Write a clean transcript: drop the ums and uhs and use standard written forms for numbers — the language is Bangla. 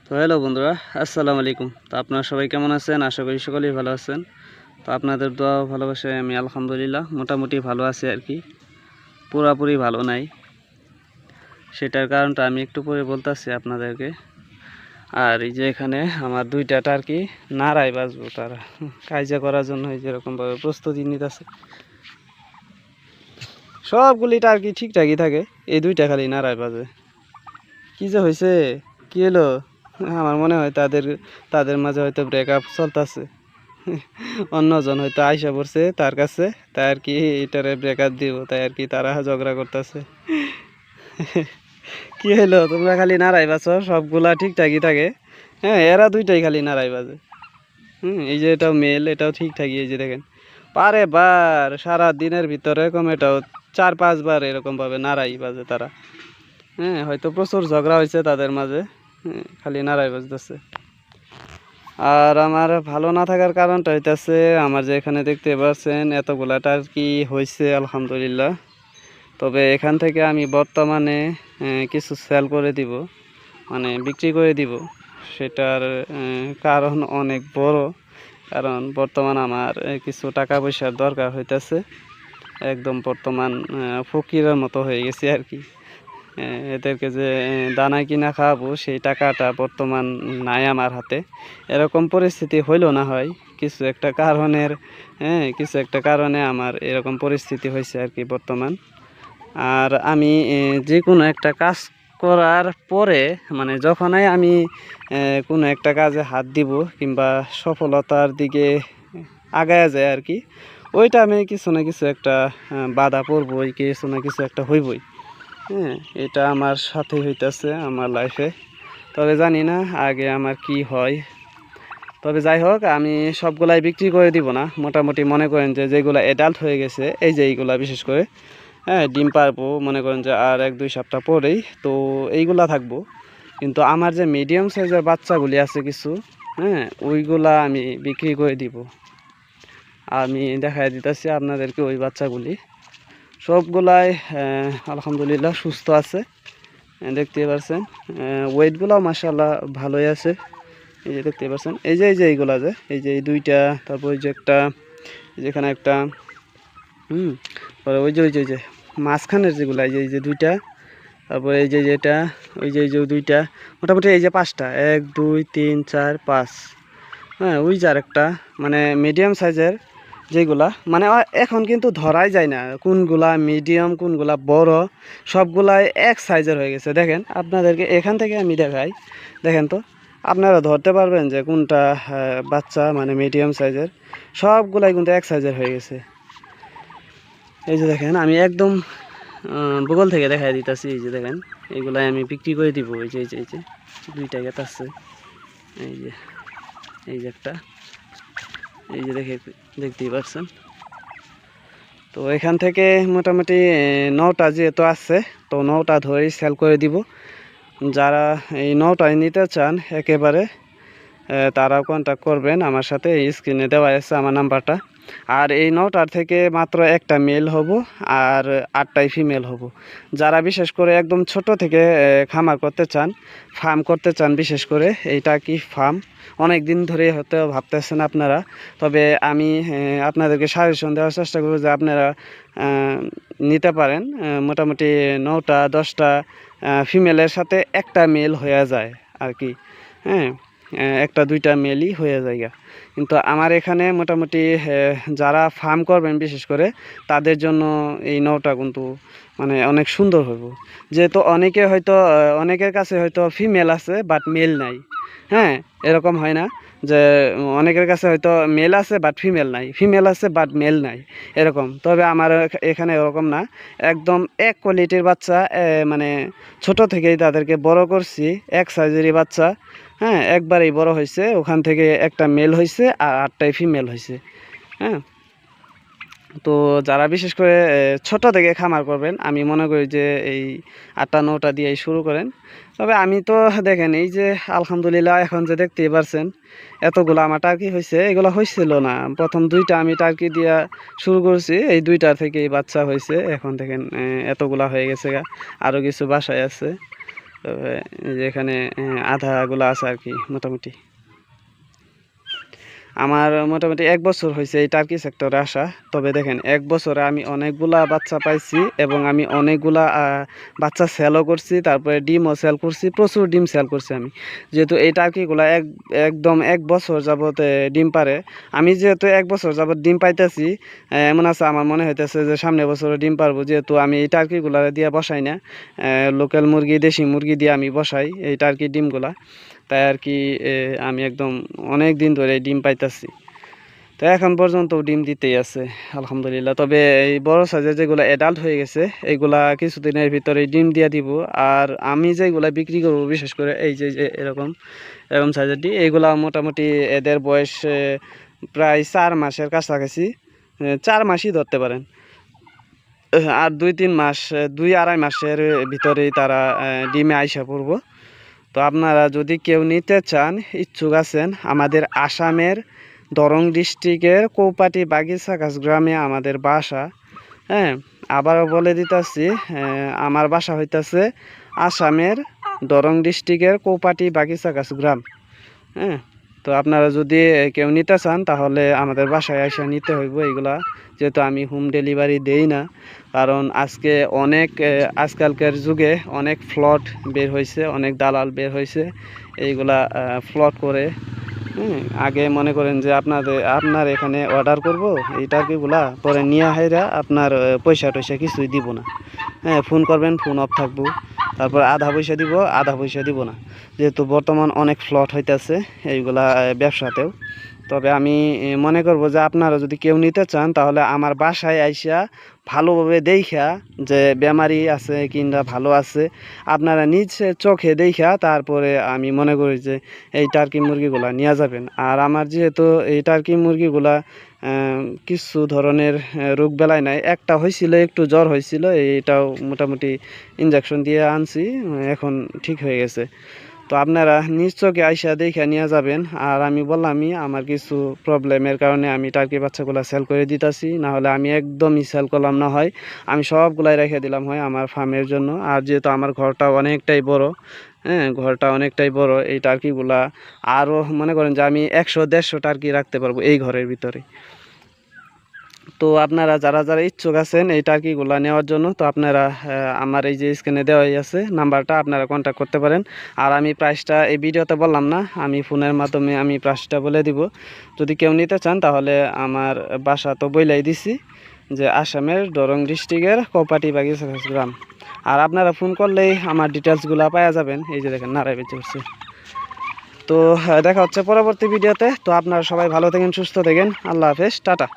তো হ্যালো বন্ধুরা, আসসালামু আলাইকুম। তো আপনারা সবাই কেমন আছেন? আশা করি সকলেই ভালো আছেন। তো আপনাদের দোয়া ভালোবাসায় আমি আলহামদুলিল্লাহ মোটামুটি ভালো আছি আর কি, পুরোপুরি ভালো নাই। সেটার কারণটা আমি একটু পরে বলতেছি আপনাদেরকে। আর এই যে এখানে আমার দুইটা টার্কি নাড়াই বাজবো, তারা কাজা করার জন্য এই যেরকমভাবে প্রস্তুতি নিতেছে। সবগুলি টার্কি ঠিকঠাকই থাকে, এই দুইটা খালি নাড়াই বাজে। কী যে হয়েছে, কী হলো? আমার মনে হয় তাদের মাঝে হয়তো ব্রেকআপ চলতেছে। অন্যজন হয়তো আইসা পড়ছে তার কাছে, তাই আর কি এটারে ব্রেকআপ দিব, তাই আর কি তারা ঝগড়া করতেছে। কি হলো, তোমরা খালি নাড়াই বাছো, সবগুলা ঠিকঠাকই থাকে। হ্যাঁ, এরা দুইটাই খালি নাড়াই বাজে। এই যে এটাও মেল, এটাও ঠিকঠাকই। এই যে দেখেন, পারে বার সারা দিনের ভিতরে এরকম এটাও 4-5 বার এরকম ভাবে নাড়াই বাজে তারা। হ্যাঁ, হয়তো প্রচুর ঝগড়া হয়েছে তাদের মাঝে। খালি নাড়াই বাজতেছে। আর আমার ভালো না থাকার কারণটা হইতেছে, আমার যে এখানে দেখতে পাচ্ছেন এতগুলা টার্কি হয়েছে আলহামদুলিল্লাহ। তবে এখান থেকে আমি বর্তমানে কিছু সেল করে দিব, মানে বিক্রি করে দিব। সেটার কারণ অনেক বড়, কারণ বর্তমান আমার কিছু টাকা পয়সার দরকার হইতেছে। একদম বর্তমান ফকিরের মতো হয়ে গেছি আর কি। এদেরকে যে দানা কিনা খাওয়াবো সেই টাকাটা বর্তমান নাই আমার হাতে। এরকম পরিস্থিতি হইল না হয় কিছু একটা কারণের, কিছু একটা কারণে আমার এরকম পরিস্থিতি হয়েছে আর কি বর্তমান। আর আমি যে কোনো একটা কাজ করার পরে, মানে যখনই আমি কোনো একটা কাজে হাত দিব কিংবা সফলতার দিকে আগায়া যায় আর কি, ওইটা আমি কিছু না কিছু একটা বাধা পড়বই, কিছু না কিছু একটা হইবই। হ্যাঁ, এটা আমার সাথে হইতেছে আমার লাইফে। তবে জানি না আগে আমার কি হয়। তবে যাই হোক, আমি সবগুলাই বিক্রি করে দিব না। মোটামুটি মনে করেন যে যেগুলো অ্যাডাল্ট হয়ে গেছে, এই যে এইগুলা বিশেষ করে, হ্যাঁ, ডিম পারবো মনে করেন যে আর 1-2 সপ্তাহ পরেই, তো এইগুলা থাকবো। কিন্তু আমার যে মিডিয়াম সাইজের বাচ্চাগুলি আছে কিছু, হ্যাঁ, ওইগুলা আমি বিক্রি করে দিব। আমি দেখাই দিতেছি আপনাদেরকে ওই বাচ্চাগুলি। সবগুলাই আলহামদুলিল্লাহ সুস্থ আছে, দেখতে পাচ্ছেন। ওয়েটগুলো মাশাআল্লাহ ভালোই আছে। এই যে দেখতে পাচ্ছেন, এই যে এইগুলা, যে এই যে এই দুইটা, তারপর ওই যে একটা, যেখানে একটা, পরে ওই যে মাঝখানের যেগুলো, এই যে দুইটা, তারপরে এই যে যেটা, ওই যে দুইটা, মোটামুটি এই যে 5টা, 1 2 3 4 5। হ্যাঁ, ওই যে আরেকটা, মানে মিডিয়াম সাইজের যেগুলা, মানে এখন কিন্তু ধরাই যায় না কোনগুলা মিডিয়াম কোনগুলা বড়। সবগুলাই এক সাইজের হয়ে গেছে। দেখেন, আপনাদেরকে এখান থেকে আমি দেখাই, দেখেন তো আপনারা ধরতে পারবেন যে কোনটা বাচ্চা, মানে মিডিয়াম সাইজের। সবগুলাই কিন্তু এক সাইজের হয়ে গেছে। এই যে দেখেন, আমি একদম ভূগোল থেকে দেখাই দিতেছি। এই যে দেখেন, এইগুলাই আমি বিক্রি করে দিব। এই যে দুইটা গেট আছে, এই যে এই যে একটা, এই যে দেখতেই পাচ্ছেন। তো এখান থেকে মোটামুটি 9টা যেহেতু আছে, তো 9টা ধরেই সেল করে দিব। যারা এই 9টায় নিতে চান একেবারে, তারাও কন্ট্যাক্ট করবেন আমার সাথে। এই স্ক্রিনে দেওয়া আছে আমার নাম্বারটা। আর এই 9টার থেকে মাত্র একটা মেল হব, আর 8টাই ফিমেল হব। যারা বিশেষ করে একদম ছোট থেকে খামার করতে চান, ফার্ম করতে চান, বিশেষ করে এইটা কি ফার্ম অনেক দিন ধরে হয়তো ভাবতেছেন আপনারা। তবে আমি আপনাদেরকে সাজেশন দেওয়ার চেষ্টা করব যে আপনারা নিতে পারেন। মোটামুটি 9টা 10টা ফিমেলের সাথে একটা মেল হয়ে যায় আর কি। হ্যাঁ, 1-2টা মেলই হয়ে যায়। কিন্তু আমার এখানে মোটামুটি যারা ফার্ম করবেন বিশেষ করে, তাদের জন্য এই 9টা কিন্তু মানে অনেক সুন্দর হবে। যেহেতু অনেকের কাছে হয়তো ফিমেল আছে বাট মেল নাই। হ্যাঁ, এরকম হয় না যে অনেকের কাছে হয়তো মেল আছে বাট ফিমেল নাই, ফিমেল আছে বাট মেল নাই, এরকম। তবে আমার এখানে এরকম না, একদম এক কোয়ালিটির বাচ্চা, মানে ছোট থেকেই তাদেরকে বড় করছি, এক সাইজেরই বাচ্চা। হ্যাঁ, একবারেই বড় হয়েছে, ওখান থেকে একটা মেল হয়েছে আর 8টাই ফিমেল হয়েছে। হ্যাঁ, তো যারা বিশেষ করে ছোট থেকে খামার করবেন, আমি মনে করি যে এই 8টা 9টা দিয়েই শুরু করেন। তবে আমি তো দেখেন, এই যে আলহামদুলিল্লাহ এখন যে দেখতেই পারছেন এতগুলো আমার টার্কি হয়েছে, এগুলো হয়েছিল না। প্রথম 2টা আমি টার্কি দিয়া শুরু করছি, এই 2টা থেকেই বাচ্চা হয়েছে। এখন দেখেন এতগুলা হয়ে গেছে, আরও কিছু বাসায় আছে। তবে এই যে এখানে আধাগুলো আছে আর কি মোটামুটি। আমার মোটামুটি 1 বছর হয়েছে এই টার্কি সেক্টরে আসা। তবে দেখেন 1 বছরে আমি অনেকগুলা বাচ্চা পাইছি এবং আমি অনেকগুলা বাচ্চা সেলও করছি, তারপরে ডিমও সেল করছি, প্রচুর ডিম সেল করছি আমি। যেহেতু এই টার্কিগুলা একদম 1 বছর যাবত ডিম পারে, আমি যেহেতু 1 বছর যাবত ডিম পাইতেছি, এমন আছে আমার মনে হইতেছে যে সামনের বছরও ডিম পারবো, যেহেতু আমি এই টার্কিগুলা দিয়ে বসাই না, লোকাল মুরগি দেশি মুরগি দিয়ে আমি বসাই এই টার্কি ডিমগুলা। তাই আর কি আমি একদম অনেক দিন ধরে ডিম পাইতেছি। তো এখন পর্যন্ত ডিম দিতেই আছে আলহামদুলিল্লাহ। তবে এই বড় সাইজের যেগুলো অ্যাডাল্ট হয়ে গেছে এইগুলা কিছুদিনের ভিতরে ডিম দিয়ে দিব। আর আমি যেগুলা বিক্রি করব বিশেষ করে এই যে এরকম এরকম সাইজের ডিম, এইগুলা মোটামুটি এদের বয়স প্রায় 4 মাসের কাছাকাছি, 4 মাসই ধরতে পারেন। আর 2-3 মাস, 2-2.5 মাসের ভিতরেই তারা ডিমে আইসা পড়ব। তো আপনারা যদি কেউ নিতে চান, ইচ্ছুক আছেন, আমাদের আসামের দরং ডিস্ট্রিক্টের কৌপাটি বাগিচাগাছ গ্রামে আমাদের বাসা। হ্যাঁ, আবারও বলে দিতেছি, আমার বাসা হইতেছে আসামের দরং ডিস্ট্রিক্টের কৌপাটি বাগিচাগাছ গ্রাম। হ্যাঁ, তো আপনারা যদি কেউ নিতে চান তাহলে আমাদের বাসায় এসে নিতে হইব এইগুলা, যেহেতু আমি হোম ডেলিভারি দেই না। কারণ আজকালকার যুগে অনেক ফ্লড বের হয়েছে, অনেক দালাল বের হয়েছে, এইগুলা ফ্লড করে। আগে মনে করেন যে আপনার এখানে অর্ডার করব এই টার্কিগুলা, পরে নিয়ে হাইরা আপনার পয়সা টয়সা কিছুই দিব না। হ্যাঁ, ফোন করবেন, ফোন অফ থাকবো, তারপর আধা পয়সা দিব, আধা পয়সা দিব না। যেহেতু বর্তমান অনেক ফ্লড হইতেছে এইগুলা ব্যবসাতেও। তবে আমি মনে করব যে আপনারা যদি কেউ নিতে চান তাহলে আমার বাসায় আইসা ভালোভাবে দেখা যে বেমারি আছে কিংবা ভালো আছে আপনারা নিজ চোখে দেখা তারপরে আমি মনে করি যে এই টার্কি মুরগিগুলা নিয়ে যাবেন। আর আমার যেহেতু এই টার্কি মুরগিগুলা কিছু ধরনের রোগ বেলায় নাই, একটা হয়েছিল, একটু জ্বর হয়েছিল, এইটাও মোটামুটি ইঞ্জেকশন দিয়ে আনছি, এখন ঠিক হয়ে গেছে। তো আপনারা নিশ্চয়ই আইসা দেখে নিয়ে যাবেন। আর আমি বললামই আমার কিছু প্রবলেমের কারণে আমি টার্কি বাচ্চাগুলো সেল করে দিতেছি, না হলে আমি একদমই সেল করলাম না, হয় আমি সবগুলাই রেখে দিলাম হয় আমার ফার্মের জন্য। আর যেহেতু আমার ঘরটা অনেকটাই বড়, হ্যাঁ, ঘরটা অনেকটাই বড়, এই টার্কিগুলা আরও মনে করেন যে আমি 100-150 টার্কি রাখতে পারবো এই ঘরের ভিতরে। তো আপনারা যারা যারা ইচ্ছুক আছেন এই টার্কিগুলো নেওয়ার জন্য, তো আপনারা আমার এই যে স্ক্রিনে দেওয়াই আছে নাম্বারটা, আপনারা কন্ট্যাক্ট করতে পারেন। আর আমি প্রাইসটা এই ভিডিওতে বললাম না, আমি ফোনের মাধ্যমে আমি প্রাইসটা বলে দিব। যদি কেউ নিতে চান তাহলে আমার বাসা তো বইলাই দিছি যে আসামের দরং ডিস্ট্রিক্টের কৌপাটি বাগিচাগাছ গ্রাম। আর আপনারা ফোন করলেই আমার ডিটেলসগুলো পাওয়া যাবেন। এই যে দেখেন নাড়াই বেঁচে উঠছে। তো দেখা হচ্ছে পরবর্তী ভিডিওতে। তো আপনারা সবাই ভালো থাকেন, সুস্থ থাকেন, আল্লাহ হাফেজ, টাটা।